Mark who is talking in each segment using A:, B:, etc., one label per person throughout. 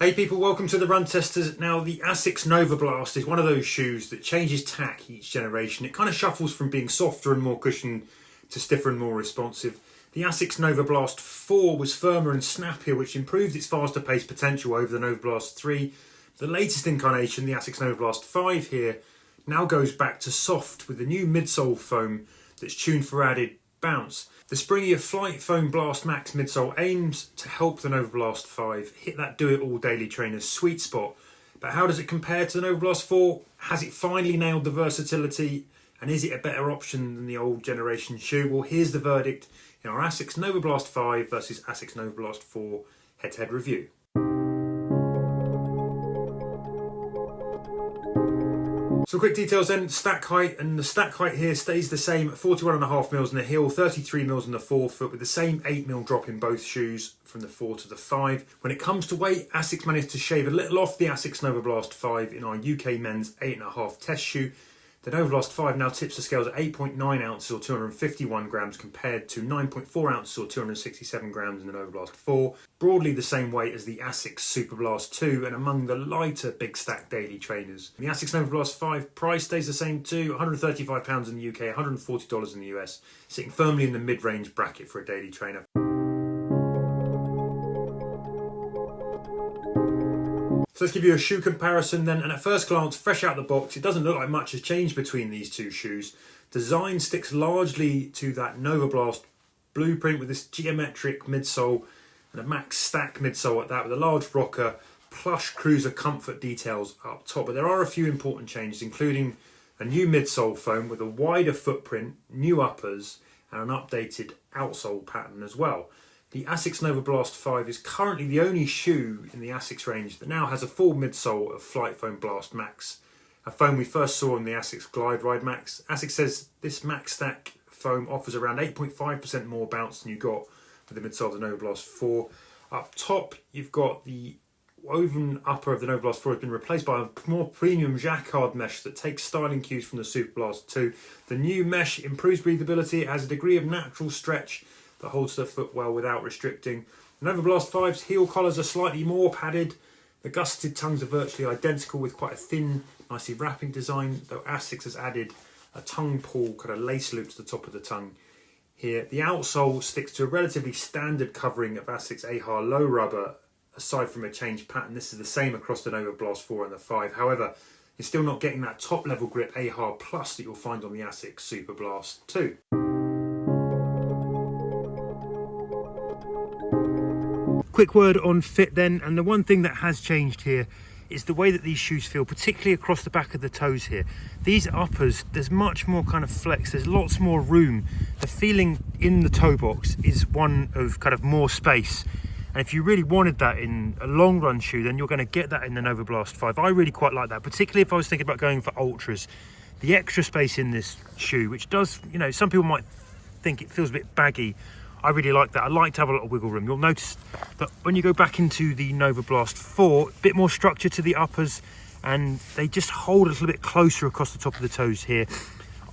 A: Hey people, welcome to the Run Testers. Now the Asics Nova Blast is one of those shoes that changes tack each generation. It kind of shuffles from being softer and more cushioned to stiffer and more responsive. The Asics Nova Blast 4 was firmer and snappier, which improved its faster pace potential over the Nova Blast 3. The latest incarnation, the Asics Nova Blast 5 here, now goes back to soft with the new midsole foam that's tuned for added bounce. The springier Flight Foam Blast Max midsole aims to help the Nova Blast 5 hit that do-it-all daily trainer's sweet spot. But how does it compare to the Nova Blast 4? Has it finally nailed the versatility? And is it a better option than the old generation shoe? Well, here's the verdict in our Asics Nova Blast 5 versus Asics Nova Blast 4 head-to-head review. Some quick details then, stack height, and the stack height here stays the same at 41.5mm in the heel, 33mm in the forefoot, with the same 8mm drop in both shoes from the 4 to the 5. When it comes to weight, Asics managed to shave a little off the Asics Nova Blast 5 in our UK men's 8.5 test shoe. The Nova Blast 5 now tips the scales at 8.9 ounces or 251 grams compared to 9.4 ounces or 267 grams in the Nova Blast 4. Broadly the same weight as the Asics Super Blast 2 and among the lighter big stack daily trainers. The Asics Nova Blast 5 price stays the same too, £135 in the UK, $140 in the US, sitting firmly in the mid-range bracket for a daily trainer. So let's give you a shoe comparison then, and at first glance, fresh out the box, it doesn't look like much has changed between these two shoes. Design sticks largely to that Nova Blast blueprint with this geometric midsole and a max stack midsole at that with a large rocker, plush cruiser comfort details up top. But there are a few important changes, including a new midsole foam with a wider footprint, new uppers, and an updated outsole pattern as well. The Asics Nova Blast 5 is currently the only shoe in the Asics range that now has a full midsole of Flight Foam Blast Max, a foam we first saw in the Asics Glide Ride Max. Asics says this Max Stack foam offers around 8.5% more bounce than you got with the midsole of the Nova Blast 4. Up top, you've got the woven upper of the Nova Blast 4 has been replaced by a more premium jacquard mesh that takes styling cues from the Super Blast 2. The new mesh improves breathability, it has a degree of natural stretch that holds the foot well without restricting. The Nova Blast 5's heel collars are slightly more padded. The gusseted tongues are virtually identical with quite a thin, nicely wrapping design, though Asics has added a tongue pull, kind of lace loop to the top of the tongue here. The outsole sticks to a relatively standard covering of Asics Ahar low rubber, aside from a changed pattern. This is the same across the Nova Blast 4 and the 5. However, you're still not getting that top level grip Ahar Plus that you'll find on the Asics Super Blast 2. Quick word on fit then, and the one thing that has changed here is the way that these shoes feel, particularly across the back of the toes here. These uppers, there's much more kind of flex, there's lots more room. The feeling in the toe box is one of kind of more space. And if you really wanted that in a long run shoe, then you're going to get that in the Nova Blast 5. I really quite like that, particularly if I was thinking about going for ultras. The extra space in this shoe, which does, you know, some people might think it feels a bit baggy. I really like that. I like to have a lot of wiggle room. You'll notice that when you go back into the Nova Blast 4, a bit more structure to the uppers, and they just hold a little bit closer across the top of the toes here.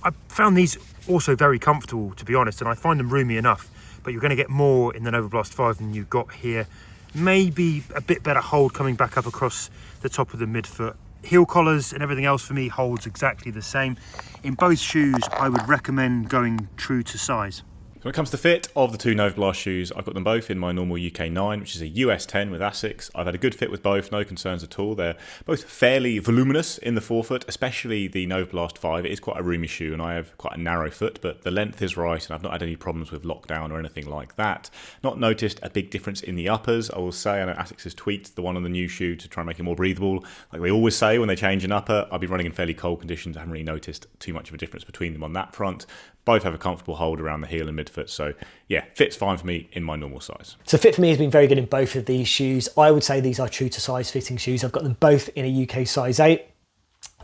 A: I found these also very comfortable, to be honest, and I find them roomy enough, but you're going to get more in the Nova Blast 5 than you got here. Maybe a bit better hold coming back up across the top of the midfoot. Heel collars and everything else for me holds exactly the same. In both shoes, I would recommend going true to size.
B: When it comes to fit of the two Nova Blast shoes, I've got them both in my normal UK 9, which is a US 10 with Asics. I've had a good fit with both, no concerns at all. They're both fairly voluminous in the forefoot, especially the Nova Blast 5. It is quite a roomy shoe and I have quite a narrow foot, but the length is right and I've not had any problems with lockdown or anything like that. Not noticed a big difference in the uppers, I will say. I know Asics has tweaked the one on the new shoe to try and make it more breathable. Like they always say when they change an upper, I'll be running in fairly cold conditions. I haven't really noticed too much of a difference between them on that front. Both have a comfortable hold around the heel and midfoot, so yeah, fit's fine for me in my normal size.
C: So fit for me has been very good in both of these shoes. I would say these are true to size fitting shoes. I've got them both in a UK size 8.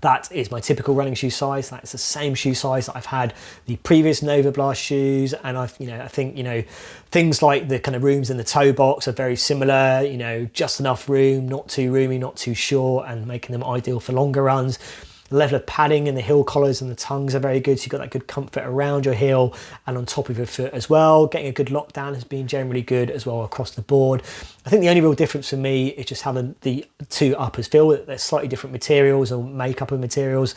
C: That is my typical running shoe size. That's the same shoe size that I've had the previous Nova Blast shoes, and I think things like the kind of rooms in the toe box are very similar. Just enough room, not too roomy, not too short, and making them ideal for longer runs. The level of padding in the heel collars and the tongues are very good, so you've got that good comfort around your heel and on top of your foot as well. Getting a good lockdown has been generally good as well across the board. I think the only real difference for me is just how the two uppers feel. They're slightly different materials or makeup of materials.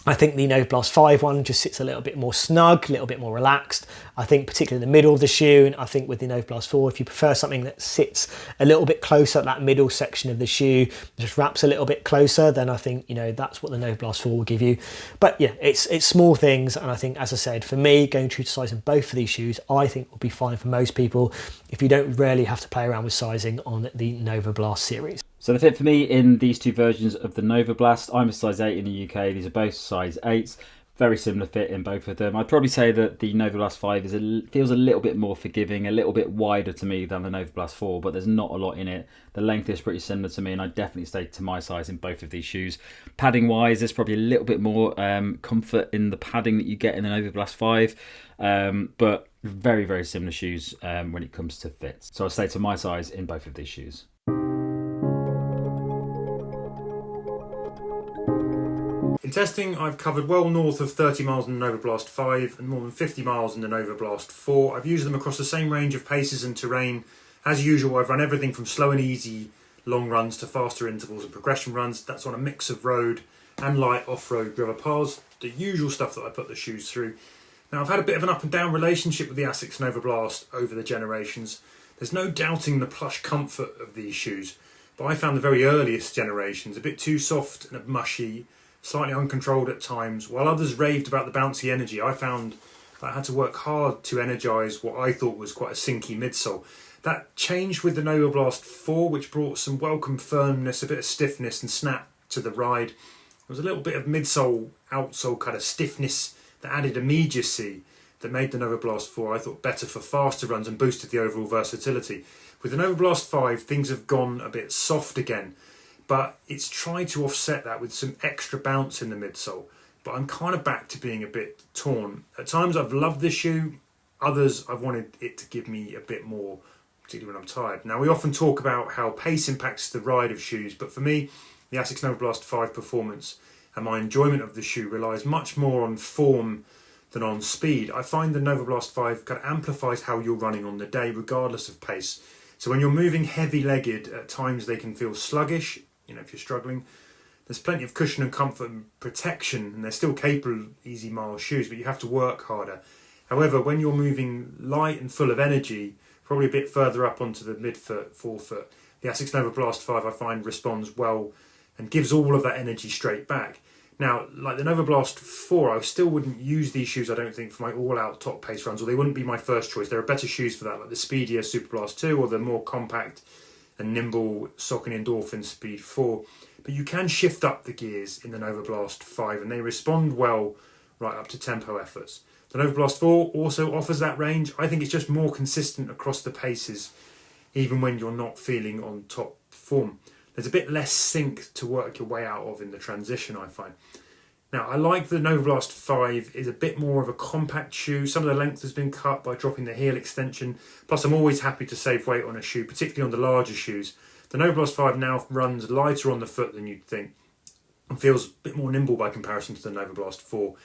C: I think the Nova Blast 5 one just sits a little bit more snug, a little bit more relaxed. I think particularly in the middle of the shoe, and I think with the Nova Blast 4, if you prefer something that sits a little bit closer at that middle section of the shoe, just wraps a little bit closer, then I think, you know, that's what the Nova Blast 4 will give you. But yeah, it's small things, and I think, as I said, for me, going true to size in both of these shoes, I think will be fine for most people if you don't really have to play around with sizing on the Nova Blast series.
D: So the fit for me in these two versions of the Nova Blast, I'm a size 8 in the UK, these are both size 8s, very similar fit in both of them. I'd probably say that the Nova Blast 5 feels a little bit more forgiving, a little bit wider to me than the Nova Blast 4, but there's not a lot in it. The length is pretty similar to me, and I'd definitely stay to my size in both of these shoes. Padding wise, there's probably a little bit more comfort in the padding that you get in the Nova Blast 5, but very, very similar shoes when it comes to fit. So I'll stay to my size in both of these shoes.
A: In testing, I've covered well north of 30 miles in the Nova Blast 5 and more than 50 miles in the Nova Blast 4. I've used them across the same range of paces and terrain. As usual, I've run everything from slow and easy long runs to faster intervals and progression runs. That's on a mix of road and light off-road gravel paths, the usual stuff that I put the shoes through. Now, I've had a bit of an up and down relationship with the Asics Nova Blast over the generations. There's no doubting the plush comfort of these shoes, but I found the very earliest generations a bit too soft and mushy, slightly uncontrolled at times, while others raved about the bouncy energy. I found that I had to work hard to energise what I thought was quite a sinky midsole. That changed with the Nova Blast 4, which brought some welcome firmness, a bit of stiffness and snap to the ride. There was a little bit of midsole, outsole kind of stiffness that added immediacy that made the Nova Blast 4, I thought, better for faster runs and boosted the overall versatility. With the Nova Blast 5, things have gone a bit soft again, but it's tried to offset that with some extra bounce in the midsole. But I'm kind of back to being a bit torn. At times I've loved this shoe, others I've wanted it to give me a bit more, particularly when I'm tired. Now, we often talk about how pace impacts the ride of shoes, but for me, the Asics Nova Blast 5 performance and my enjoyment of the shoe relies much more on form than on speed. I find the Nova Blast 5 kind of amplifies how you're running on the day, regardless of pace. So when you're moving heavy-legged, at times they can feel sluggish. You know, if you're struggling, there's plenty of cushion and comfort and protection, and they're still capable easy mile shoes, but you have to work harder. However, when you're moving light and full of energy, probably a bit further up onto the midfoot, forefoot, the Asics Nova Blast 5 I find responds well and gives all of that energy straight back. Now, like the Nova Blast 4, I still wouldn't use these shoes, I don't think, for my all-out top pace runs, or they wouldn't be my first choice. There are better shoes for that, like the speedier Super Blast 2 or the more compact and nimble Saucony Endorphin Speed 4. But you can shift up the gears in the Nova Blast 5 and they respond well right up to tempo efforts. The Nova Blast 4 also offers that range. I think it's just more consistent across the paces, even when you're not feeling on top form. There's a bit less sink to work your way out of in the transition, I find. Now, I like the Nova Blast 5 is a bit more of a compact shoe. Some of the length has been cut by dropping the heel extension. Plus, I'm always happy to save weight on a shoe, particularly on the larger shoes. The Nova Blast 5 now runs lighter on the foot than you'd think and feels a bit more nimble by comparison to the Nova Blast 4.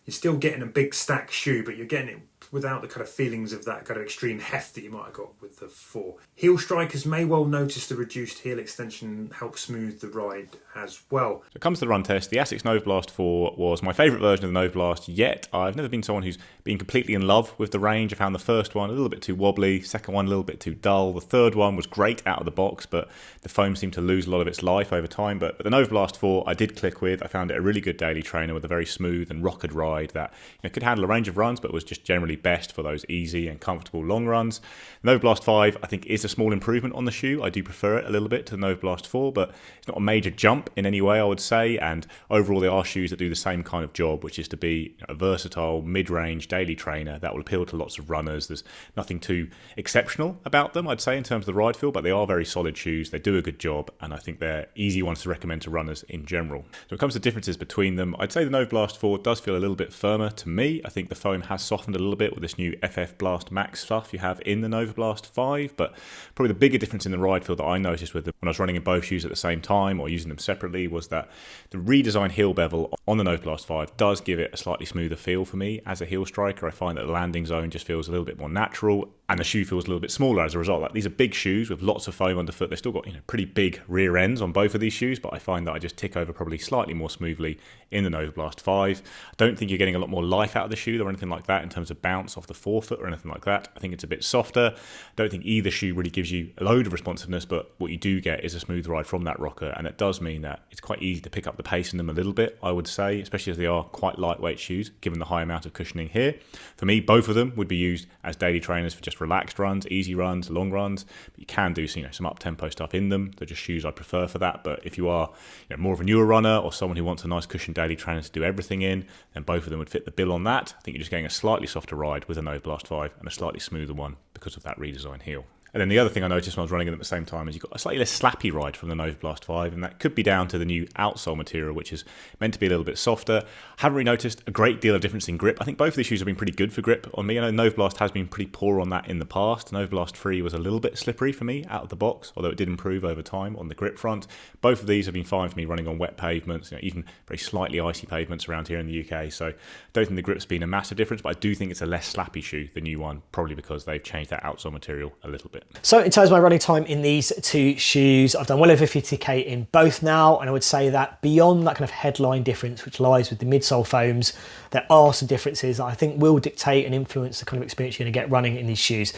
A: You're still getting a big stack shoe, but you're getting it without the kind of feelings of that kind of extreme heft that you might have got with the 4. Heel strikers may well notice the reduced heel extension help smooth the ride as well.
B: So it comes to the run test. The Asics Nova Blast 4 was my favourite version of the Nova Blast yet. I've never been someone who's been completely in love with the range. I found the first one a little bit too wobbly, second one a little bit too dull. The third one was great out of the box, but the foam seemed to lose a lot of its life over time. But the Nova Blast 4 I did click with. I found it a really good daily trainer with a very smooth and rocketed ride that could handle a range of runs, but was just generally best for those easy and comfortable long runs. The Nova Blast 5 I think is a small improvement on the shoe. I do prefer it a little bit to the Nova Blast 4, but it's not a major jump in any way, I would say, and overall they are shoes that do the same kind of job, which is to be a versatile mid-range daily trainer that will appeal to lots of runners. There's nothing too exceptional about them, I'd say, in terms of the ride feel, but they are very solid shoes. They do a good job, and I think they're easy ones to recommend to runners in general. So when it comes to differences between them, I'd say the Nova Blast 4 does feel a little bit firmer to me. I think the foam has softened a little bit bit with this new FF Blast Max stuff you have in the Nova Blast 5, but probably the bigger difference in the ride feel that I noticed with them when I was running in both shoes at the same time or using them separately was that the redesigned heel bevel on the Nova Blast 5 does give it a slightly smoother feel for me. As a heel striker, I find that the landing zone just feels a little bit more natural, and the shoe feels a little bit smaller as a result. Like, these are big shoes with lots of foam underfoot. They've still got pretty big rear ends on both of these shoes, but I find that I just tick over probably slightly more smoothly in the Nova Blast 5. I don't think you're getting a lot more life out of the shoe or anything like that in terms of bounce off the forefoot or anything like that. I think it's a bit softer. I don't think either shoe really gives you a load of responsiveness, but what you do get is a smooth ride from that rocker, and it does mean that it's quite easy to pick up the pace in them a little bit, I would say, especially as they are quite lightweight shoes, given the high amount of cushioning here. For me, both of them would be used as daily trainers for just relaxed runs, easy runs, long runs, but you can do some up-tempo stuff in them. They're just shoes I prefer for that, but if you are more of a newer runner or someone who wants a nice cushioned daily trainer to do everything in, then both of them would fit the bill on that. I think you're just getting a slightly softer ride with a Nova Blast 5 and a slightly smoother one because of that redesign heel. And then the other thing I noticed when I was running them at the same time is you've got a slightly less slappy ride from the Nova Blast 5, and that could be down to the new outsole material, which is meant to be a little bit softer. Haven't really noticed a great deal of difference in grip. I think both of these shoes have been pretty good for grip on me. I know Nova Blast has been pretty poor on that in the past. Nova Blast 3 was a little bit slippery for me out of the box, although it did improve over time on the grip front. Both of these have been fine for me running on wet pavements, even very slightly icy pavements around here in the UK. So I don't think the grip's been a massive difference, but I do think it's a less slappy shoe, the new one, probably because they've changed that outsole material a little bit.
C: So in terms of my running time in these two shoes, I've done well over 50k in both now, and I would say that beyond that kind of headline difference which lies with the midsole foams, there are some differences that I think will dictate and influence the kind of experience you're going to get running in these shoes.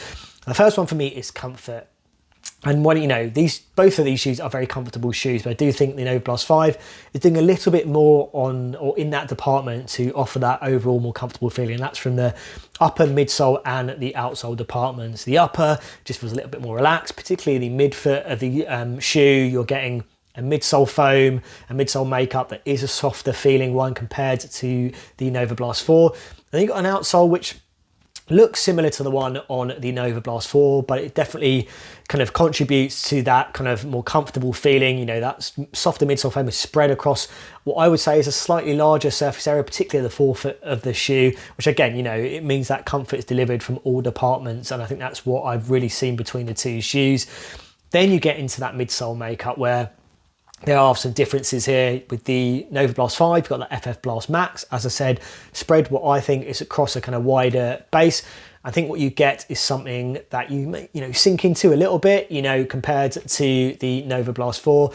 C: The first one for me is comfort. And both of these shoes are very comfortable shoes, but I do think the Nova Blast 5 is doing a little bit more in that department to offer that overall more comfortable feeling. And that's from the upper, midsole and the outsole departments. The upper just feels a little bit more relaxed, particularly the midfoot of the shoe. You're getting a midsole foam, a midsole makeup that is a softer feeling one compared to the Nova Blast 4. And then you've got an outsole which looks similar to the one on the Nova Blast 4, but it definitely kind of contributes to that kind of more comfortable feeling. That softer midsole foam is spread across what I would say is a slightly larger surface area, particularly the forefoot of the shoe, which again, it means that comfort is delivered from all departments, and I think that's what I've really seen between the two shoes. Then you get into that midsole makeup where there are some differences here. With the Nova Blast 5, you've got the FF Blast Max, as I said, spread what I think is across a kind of wider base. I think what you get is something that you sink into a little bit, compared to the Nova Blast 4.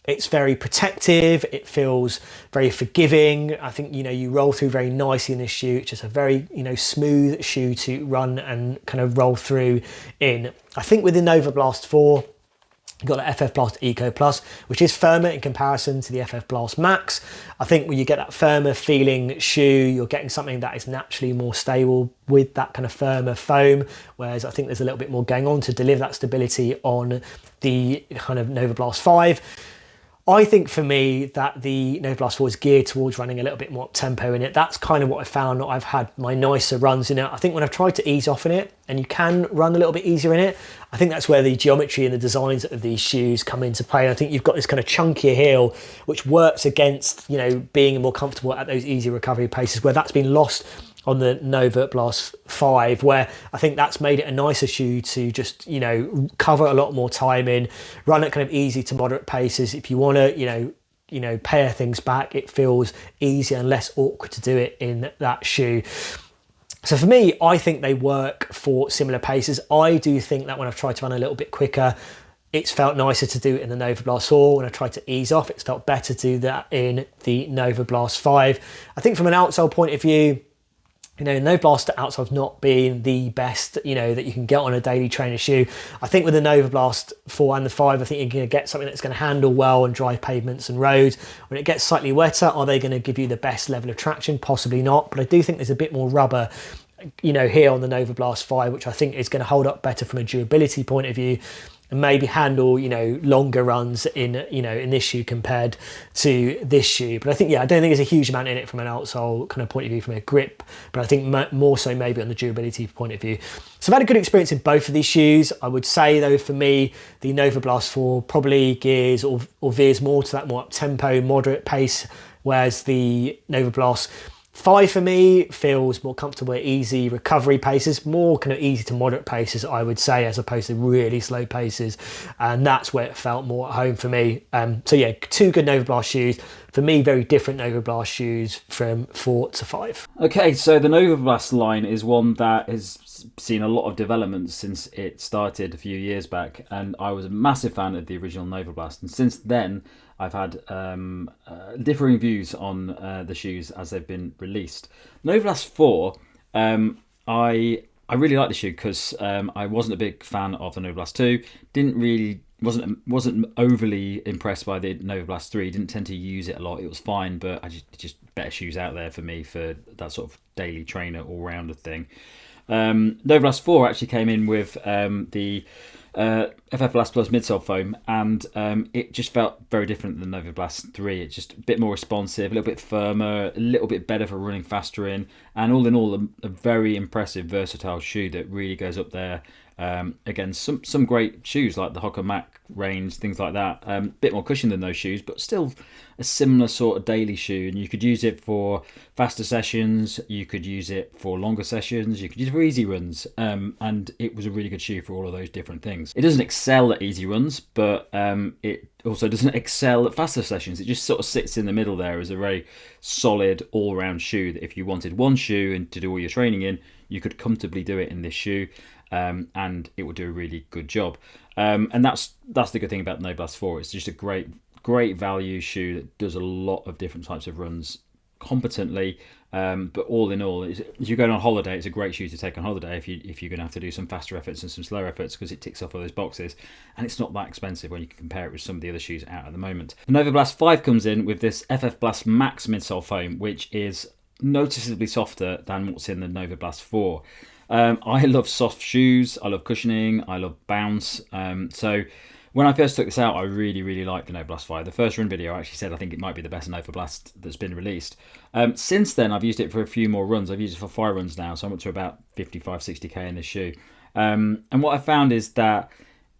C: It's very protective, it feels very forgiving. I think, you roll through very nicely in this shoe. It's just a very, smooth shoe to run and kind of roll through in. I think with the Nova Blast 4, you've got the FF Blast Eco Plus, which is firmer in comparison to the FF Blast Max. I think when you get that firmer feeling shoe, you're getting something that is naturally more stable with that kind of firmer foam, whereas I think there's a little bit more going on to deliver that stability on the kind of Nova Blast 5. I think for me that the Nova Blast 4 is geared towards running a little bit more tempo in it. That's kind of what I found. I've had my nicer runs in it. I think when I've tried to ease off in it, and you can run a little bit easier in it, I think that's where the geometry and the designs of these shoes come into play. And I think you've got this kind of chunkier heel, which works against, being more comfortable at those easy recovery paces, where that's been lost on the Nova Blast 5, where I think that's made it a nicer shoe to just, cover a lot more time in, run at kind of easy to moderate paces. If you want to, pare things back, it feels easier and less awkward to do it in that shoe. So for me, I think they work for similar paces. I do think that when I've tried to run a little bit quicker, it's felt nicer to do it in the Nova Blast 4. When I tried to ease off, it's felt better to do that in the Nova Blast 5. I think from an outsole point of view, Nova Blast outsole's not being the best, that you can get on a daily trainer shoe. I think with the Nova Blast 4 and the 5, I think you're going to get something that's going to handle well on dry pavements and roads. When it gets slightly wetter, are they going to give you the best level of traction? Possibly not, but I do think there's a bit more rubber, here on the Nova Blast 5, which I think is going to hold up better from a durability point of view, and maybe handle, longer runs in this shoe compared to this shoe. But I think, I don't think there's a huge amount in it from an outsole kind of point of view, from a grip, but I think more so maybe on the durability point of view. So I've had a good experience in both of these shoes. I would say though, for me, the Nova Blast 4 probably gears or veers more to that more up-tempo, moderate pace, whereas the Nova Blast 5 for me feels more comfortable at easy recovery paces, more kind of easy to moderate paces, I would say, as opposed to really slow paces. And that's where it felt more at home for me. So yeah, 2 good Nova Blast shoes. For me, very different Nova Blast shoes from 4 to 5.
D: Okay, so the Nova Blast line is one that has seen a lot of development since it started a few years back, and I was a massive fan of the original Nova Blast. And since then, I've had differing views on the shoes as they've been released. Nova Blast 4, I really like the shoe because I wasn't a big fan of the Nova Blast 2. Wasn't overly impressed by the Nova Blast 3. Didn't tend to use it a lot. It was fine, but I just better shoes out there for me for that sort of daily trainer all rounder thing. Nova Blast 4 actually came in with the FF Blast Plus midsole foam, and it just felt very different than Nova Blast 3. It's just a bit more responsive, a little bit firmer, a little bit better for running faster in, and all in all, a very impressive, versatile shoe that really goes up there against some great shoes like the Hoka Mac range, things like that. Bit more cushion than those shoes, but still a similar sort of daily shoe. And you could use it for faster sessions, you could use it for longer sessions, you could use it for easy runs, and it was a really good shoe for all of those different things. It doesn't excel at easy runs, but it also doesn't excel at faster sessions. It just sort of sits in the middle there as a very solid all-round shoe that if you wanted one shoe and to do all your training in, you could comfortably do it in this shoe. And it will do a really good job. And that's the good thing about the Nova Blast 4. It's just a great value shoe that does a lot of different types of runs competently. But all in all, if you're going on holiday, it's a great shoe to take on holiday if you're going to have to do some faster efforts and some slower efforts, because it ticks off all those boxes. And it's not that expensive when you can compare it with some of the other shoes out at the moment. The Nova Blast 5 comes in with this FF Blast Max midsole foam, which is noticeably softer than what's in the Nova Blast 4. I love soft shoes, I love cushioning, I love bounce. So when I first took this out, I really liked the Nova Blast 5. The first run video, I actually said I think it might be the best Nova Blast that's been released. Since then, I've used it for a few more runs. I've used it for 5 runs now, so I'm up to about 55, 60k in this shoe. And what I found is that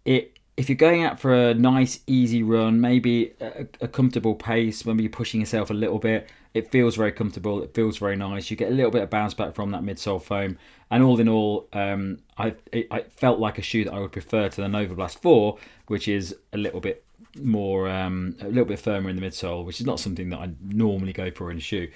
D: if you're going out for a nice, easy run, maybe a comfortable pace, maybe you're pushing yourself a little bit, it feels very comfortable, it feels very nice. You get a little bit of bounce back from that midsole foam. And all in all, I felt like a shoe that I would prefer to the Nova Blast 4, which is a little bit more, a little bit firmer in the midsole, which is not something that I normally go for in a shoe.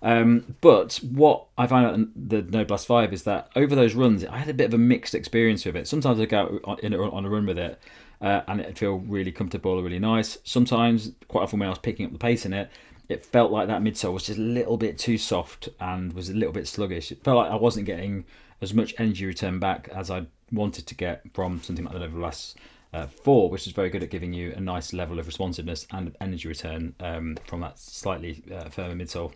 D: But what I found out in the Nova Blast 5 is that over those runs, I had a bit of a mixed experience with it. Sometimes I go out on a run with it, and it'd feel really comfortable, really nice. Sometimes, quite often when I was picking up the pace in it, it felt like that midsole was just a little bit too soft and was a little bit sluggish. It felt like I wasn't getting as much energy return back as I wanted to get from something like the Nova Blast 4, which is very good at giving you a nice level of responsiveness and energy return from that slightly firmer midsole.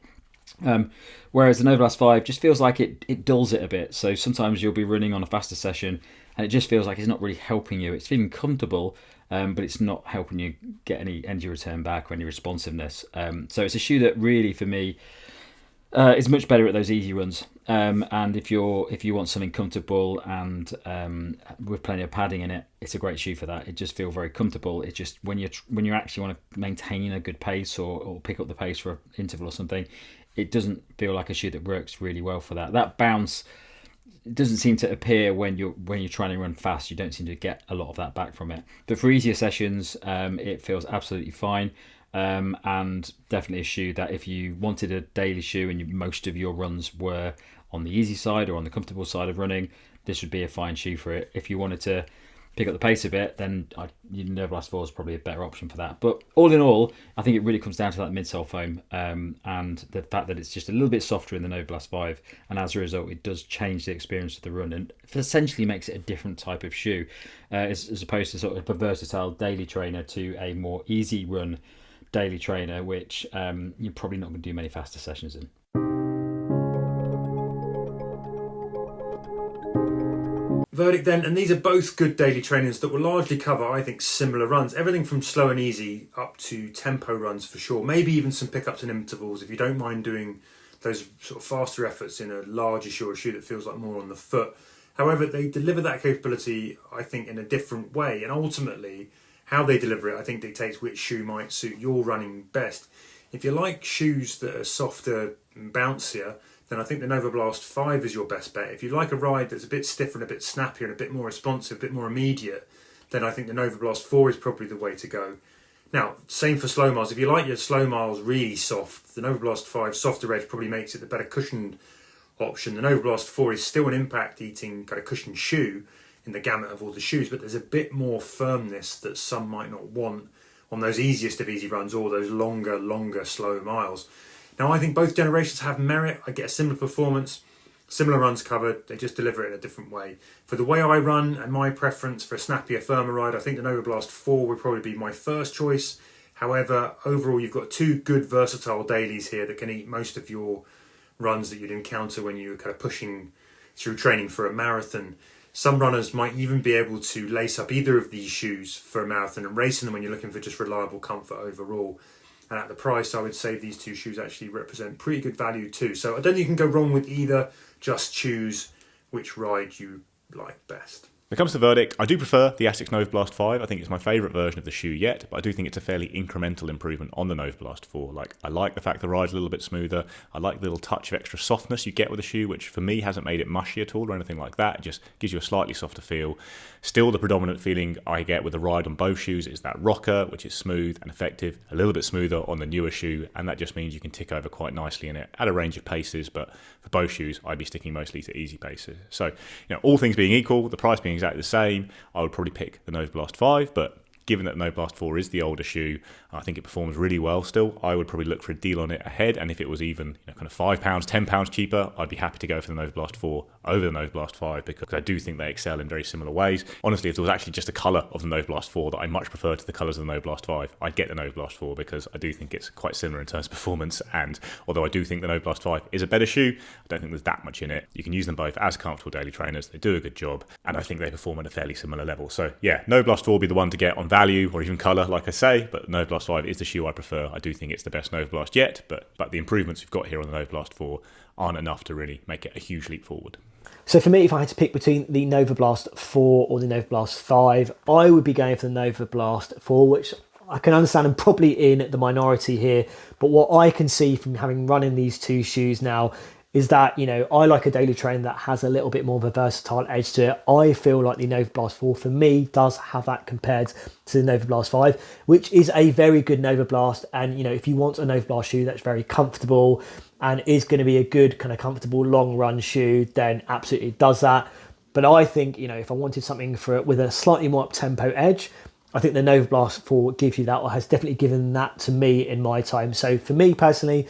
D: Whereas the Nova Blast 5 just feels like it dulls it a bit. So sometimes you'll be running on a faster session and it just feels like it's not really helping you. It's feeling comfortable, but it's not helping you get any energy return back or any responsiveness. So it's a shoe that really, for me, is much better at those easy runs. And if you want something comfortable and with plenty of padding in it, it's a great shoe for that. It just feels very comfortable. It just when you actually want to maintain a good pace or pick up the pace for an interval or something, it doesn't feel like a shoe that works really well for that. That bounce doesn't seem to appear when you're trying to run fast. You don't seem to get a lot of that back from it. But for easier sessions, it feels absolutely fine. And definitely a shoe that if you wanted a daily shoe and most of your runs were on the easy side or on the comfortable side of running, this would be a fine shoe for it. If you wanted to pick up the pace a bit, then Nova Blast 4 is probably a better option for that. But all in all, I think it really comes down to that midsole foam and the fact that it's just a little bit softer in the Nova Blast 5, and as a result, it does change the experience of the run and essentially makes it a different type of shoe, as opposed to sort of a versatile daily trainer to a more easy run daily trainer, which you're probably not going to do many faster sessions in.
A: Verdict then, and these are both good daily trainers that will largely cover, I think, similar runs. Everything from slow and easy up to tempo runs for sure. Maybe even some pickups and intervals if you don't mind doing those sort of faster efforts in a larger, shorter shoe that feels like more on the foot. However, they deliver that capability, I think, in a different way. And ultimately, how they deliver it, I think, dictates which shoe might suit your running best. If you like shoes that are softer, and bouncier, then I think the Nova Blast 5 is your best bet. If you like a ride that's a bit stiffer and a bit snappier and a bit more responsive, a bit more immediate, then I think the Nova Blast 4 is probably the way to go. Now, same for slow miles. If you like your slow miles really soft, the Nova Blast 5 softer edge probably makes it the better cushioned option. The Nova Blast 4 is still an impact eating kind of cushioned shoe in the gamut of all the shoes, but there's a bit more firmness that some might not want on those easiest of easy runs or those longer slow miles. Now, I think both generations have merit. I get a similar performance, similar runs covered, they just deliver it in a different way. For the way I run and my preference for a snappier, firmer ride, I think the Nova Blast 4 would probably be my first choice. However, overall, you've got two good versatile dailies here that can eat most of your runs that you'd encounter when you're kind of pushing through training for a marathon. Some runners might even be able to lace up either of these shoes for a marathon and racing them when you're looking for just reliable comfort overall. And at the price, I would say these two shoes actually represent pretty good value too. So I don't think you can go wrong with either. Just choose which ride you like best.
B: When it comes to verdict, I do prefer the Asics Nova Blast 5. I think it's my favourite version of the shoe yet, but I do think it's a fairly incremental improvement on the Nova Blast 4. I like the fact the ride's a little bit smoother. I like the little touch of extra softness you get with the shoe, which for me hasn't made it mushy at all or anything like that. It just gives you a slightly softer feel. Still, the predominant feeling I get with the ride on both shoes is that rocker, which is smooth and effective, a little bit smoother on the newer shoe, and that just means you can tick over quite nicely in it at a range of paces, but for both shoes, I'd be sticking mostly to easy paces. So, all things being equal, the price being exactly the same, I would probably pick the Nova Blast 5, but given that the Nova Blast 4 is the older shoe, I think it performs really well still. I would probably look for a deal on it ahead, and if it was even kind of £5, £10 cheaper, I'd be happy to go for the Nova Blast 4 over the Nova Blast 5 because I do think they excel in very similar ways. Honestly, if there was actually just a colour of the Nova Blast 4 that I much prefer to the colours of the Nova Blast 5, I'd get the Nova Blast 4 because I do think it's quite similar in terms of performance, and although I do think the Nova Blast 5 is a better shoe, I don't think there's that much in it. You can use them both as comfortable daily trainers, they do a good job, and I think they perform at a fairly similar level. So yeah, Nova Blast 4 will be the one to get on value or even colour, like I say, but Nova Blast 5 is the shoe I prefer. I do think it's the best Nova Blast yet, but the improvements we've got here on the Nova Blast 4 aren't enough to really make it a huge leap forward.
C: So for me, if I had to pick between the Nova Blast 4 or the Nova Blast 5, I would be going for the Nova Blast 4, which I can understand I'm probably in the minority here, but what I can see from having run in these two shoes now is that, I like a daily trainer that has a little bit more of a versatile edge to it. I feel like the Nova Blast 4 for me does have that compared to the Nova Blast 5, which is a very good Nova Blast. And, if you want a Nova Blast shoe that's very comfortable and is going to be a good kind of comfortable long run shoe, then absolutely it does that. But I think, if I wanted something for it with a slightly more up-tempo edge, I think the Nova Blast 4 gives you that, or has definitely given that to me in my time. So for me personally,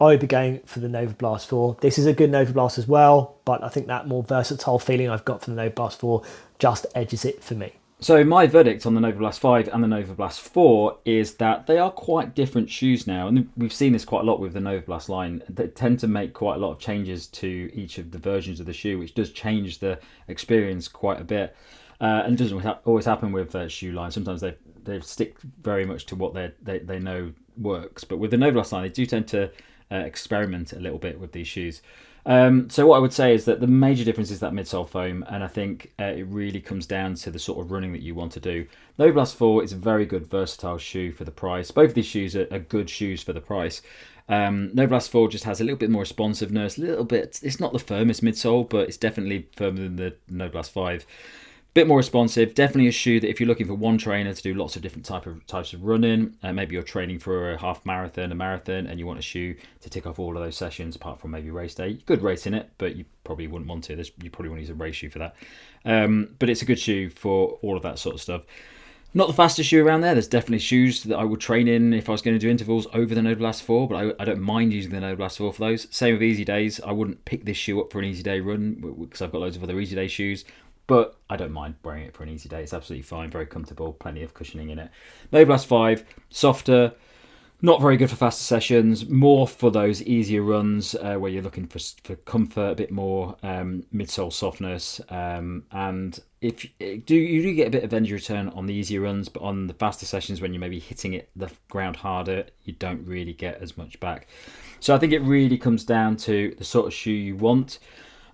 C: I would be going for the Nova Blast 4. This is a good Nova Blast as well, but I think that more versatile feeling I've got from the Nova Blast 4 just edges it for me.
D: So my verdict on the Nova Blast 5 and the Nova Blast 4 is that they are quite different shoes now, and we've seen this quite a lot with the Nova Blast line. They tend to make quite a lot of changes to each of the versions of the shoe, which does change the experience quite a bit. And it doesn't always happen with shoe lines. Sometimes they stick very much to what they know works. But with the Nova Blast line, they do tend to experiment a little bit with these shoes. So what I would say is that the major difference is that midsole foam, and I think it really comes down to the sort of running that you want to do. Nova Blast 4 is a very good versatile shoe for the price. Both of these shoes are good shoes for the price. Nova Blast 4 just has a little bit more responsiveness, a little bit, it's not the firmest midsole, but it's definitely firmer than the Nova Blast 5. Bit more responsive, definitely a shoe that if you're looking for one trainer to do lots of different types of running, maybe you're training for a half marathon, a marathon, and you want a shoe to tick off all of those sessions apart from maybe race day. You could race in it, but you probably wouldn't want to. You probably want to use a race shoe for that. But it's a good shoe for all of that sort of stuff. Not the fastest shoe around there. There's definitely shoes that I would train in if I was going to do intervals over the Nova Blast 4, but I don't mind using the Nova Blast 4 for those. Same with easy days. I wouldn't pick this shoe up for an easy day run because I've got loads of other easy day shoes. But I don't mind wearing it for an easy day. It's absolutely fine, very comfortable, plenty of cushioning in it. Nova Blast 5, softer, not very good for faster sessions, more for those easier runs where you're looking for comfort, a bit more midsole softness. And if you do get a bit of energy return on the easier runs, but on the faster sessions when you're maybe hitting the ground harder, you don't really get as much back. So I think it really comes down to the sort of shoe you want,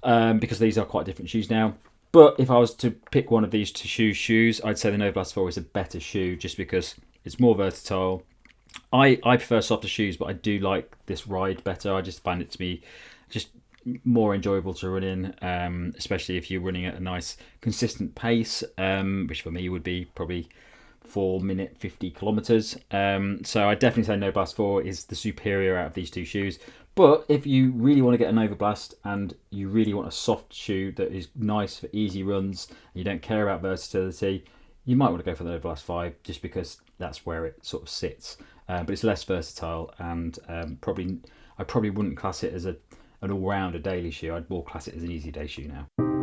D: because these are quite different shoes now. But if I was to pick one of these two shoes, I'd say the Nova Blast 4 is a better shoe just because it's more versatile. I prefer softer shoes, but I do like this ride better. I just find it to be just more enjoyable to run in, especially if you're running at a nice consistent pace, which for me would be probably 4-minute 50 kilometers. So I definitely say Novablast 4 is the superior out of these two shoes. But if you really want to get a Novablast and you really want a soft shoe that is nice for easy runs, and you don't care about versatility, you might want to go for the Novablast 5 just because that's where it sort of sits. But it's less versatile, and I probably wouldn't class it as an all-rounder daily shoe. I'd more class it as an easy day shoe now.